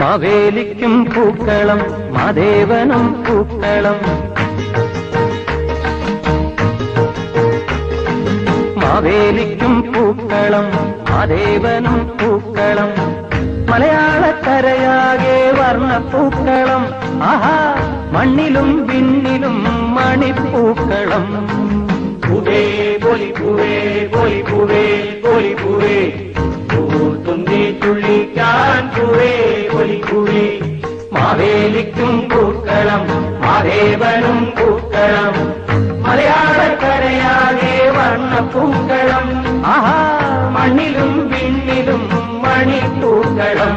മാവേലിക്കും പൂക്കളം മാദേവനും പൂക്കളം മാവേലിക്കും പൂക്കളം മാദേവനും പൂക്കളം മലയാളക്കരയാകെ വർണ്ണപ്പൂക്കളം ആഹാ മണ്ണിലും വിണ്ണിലും മണിപ്പൂക്കളം പൂവേ പൊലി പൂവേ പൊലി പൂവേ പൊലി പൂവേ പൂത്തുന്നി തുള്ളിക്കാൻ പൂവേ പൊലി പൂവേ മാവേലിക്കും പൂക്കളം മാദേവനും പൂക്കളം മലയാളക്കരയാകെ വർണ്ണപ്പൂക്കളം ആഹാ മണ്ണിലും വിണ്ണിലും മണിപ്പൂക്കളം